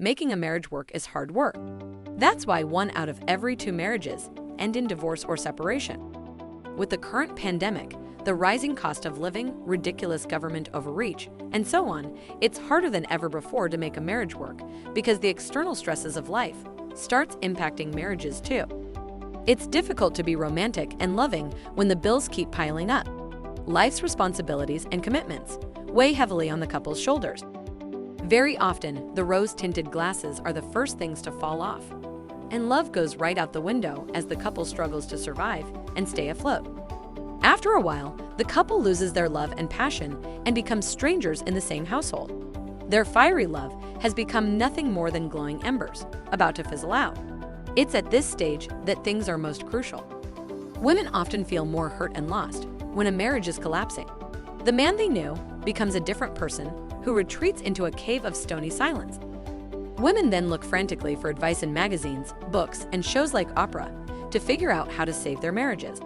Making a marriage work is hard work. That's why 1 out of every 2 marriages end in divorce or separation. With the current pandemic, the rising cost of living, ridiculous government overreach, and so on, it's harder than ever before to make a marriage work because the external stresses of life starts impacting marriages too. It's difficult to be romantic and loving when the bills keep piling up. Life's responsibilities and commitments weigh heavily on the couple's shoulders. Very often, the rose-tinted glasses are the first things to fall off, and love goes right out the window as the couple struggles to survive and stay afloat. After a while, the couple loses their love and passion and becomes strangers in the same household. Their fiery love has become nothing more than glowing embers, about to fizzle out. It's at this stage that things are most crucial. Women often feel more hurt and lost when a marriage is collapsing. The man they knew becomes a different person who retreats into a cave of stony silence. Women then look frantically for advice in magazines, books, and shows like opera to figure out how to save their marriages.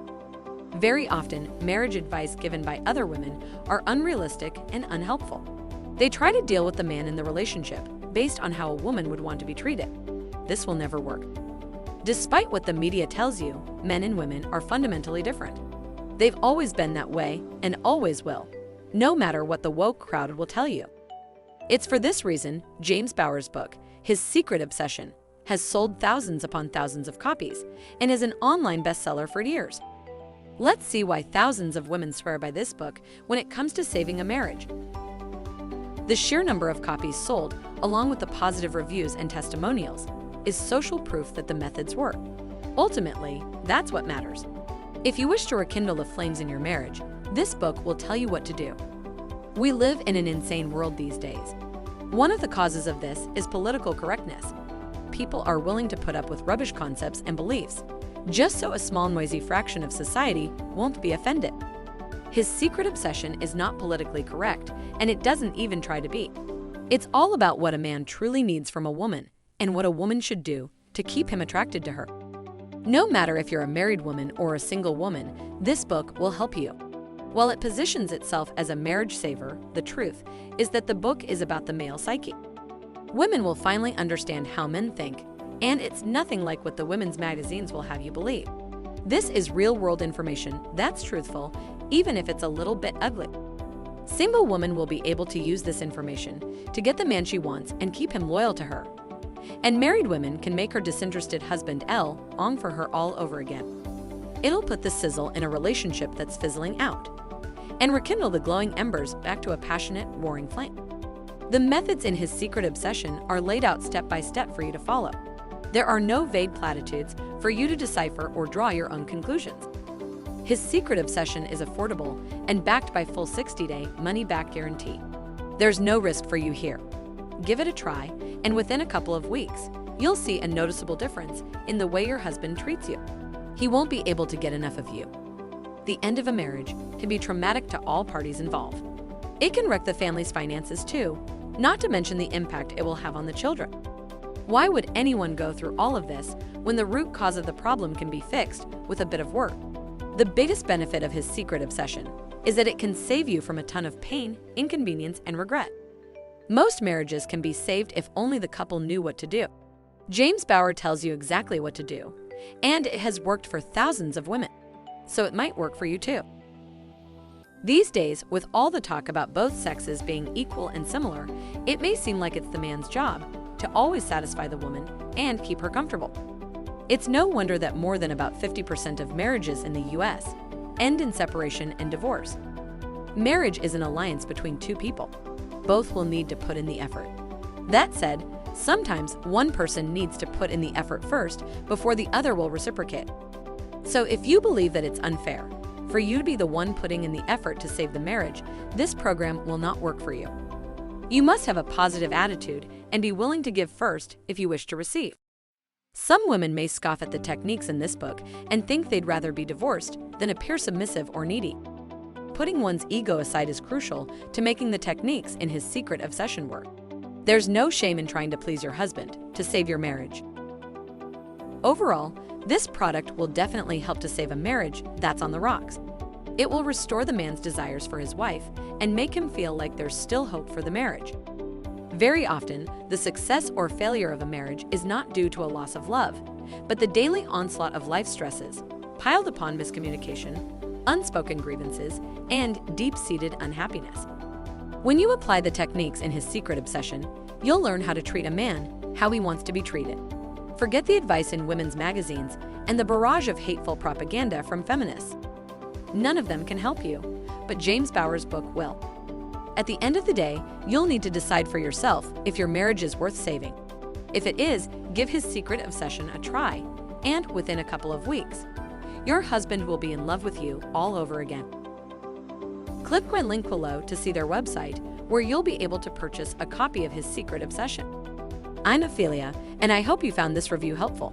Very often, marriage advice given by other women are unrealistic and unhelpful. They try to deal with the man in the relationship based on how a woman would want to be treated. This will never work. Despite what the media tells you, men and women are fundamentally different. They've always been that way and always will, no matter what the woke crowd will tell you. It's for this reason James Bauer's book, His Secret Obsession, has sold thousands upon thousands of copies and is an online bestseller for years. Let's see why thousands of women swear by this book when it comes to saving a marriage. The sheer number of copies sold, along with the positive reviews and testimonials, is social proof that the methods work. Ultimately, that's what matters. If you wish to rekindle the flames in your marriage, this book will tell you what to do. We live in an insane world these days. One of the causes of this is political correctness. People are willing to put up with rubbish concepts and beliefs, just so a small noisy fraction of society won't be offended. His Secret Obsession is not politically correct, and it doesn't even try to be. It's all about what a man truly needs from a woman and what a woman should do to keep him attracted to her. No matter if you're a married woman or a single woman, this book will help you. While it positions itself as a marriage saver, the truth is that the book is about the male psyche. Women will finally understand how men think, and it's nothing like what the women's magazines will have you believe. This is real-world information that's truthful, even if it's a little bit ugly. Single women will be able to use this information to get the man she wants and keep him loyal to her. And married women can make her disinterested husband long for her all over again. It'll put the sizzle in a relationship that's fizzling out and rekindle the glowing embers back to a passionate, roaring flame. The methods in His Secret Obsession are laid out step by step for you to follow. There are no vague platitudes for you to decipher or draw your own conclusions. His Secret Obsession is affordable and backed by full 60-day money-back guarantee. There's no risk for you here. Give it a try, and within a couple of weeks, you'll see a noticeable difference in the way your husband treats you. He won't be able to get enough of you. The end of a marriage can be traumatic to all parties involved. It can wreck the family's finances too, not to mention the impact it will have on the children. Why would anyone go through all of this when the root cause of the problem can be fixed with a bit of work? The biggest benefit of His Secret Obsession is that it can save you from a ton of pain, inconvenience, and regret. Most marriages can be saved if only the couple knew what to do. James Bauer tells you exactly what to do, and it has worked for thousands of women, so it might work for you too. These days, with all the talk about both sexes being equal and similar, it may seem like it's the man's job to always satisfy the woman and keep her comfortable. It's no wonder that more than about 50% of marriages in the US end in separation and divorce. Marriage is an alliance between two people. Both will need to put in the effort. That said, sometimes one person needs to put in the effort first before the other will reciprocate. So if you believe that it's unfair for you to be the one putting in the effort to save the marriage, this program will not work for you. You must have a positive attitude and be willing to give first if you wish to receive. Some women may scoff at the techniques in this book and think they'd rather be divorced than appear submissive or needy. Putting one's ego aside is crucial to making the techniques in His Secret Obsession work. There's no shame in trying to please your husband to save your marriage. Overall, this product will definitely help to save a marriage that's on the rocks. It will restore the man's desires for his wife and make him feel like there's still hope for the marriage. Very often, the success or failure of a marriage is not due to a loss of love, but the daily onslaught of life stresses, piled upon miscommunication, unspoken grievances, and deep-seated unhappiness. When you apply the techniques in his secret obsession, you'll learn how to treat a man how he wants to be treated. Forget the advice in women's magazines and the barrage of hateful propaganda from feminists. None of them can help you, but James Bauer's book will. At the end of the day, you'll need to decide for yourself if your marriage is worth saving. If it is, give his secret obsession a try, and within a couple of weeks, your husband will be in love with you all over again. Click my link below to see their website, where you'll be able to purchase a copy of his secret obsession. I'm Ophelia, and I hope you found this review helpful.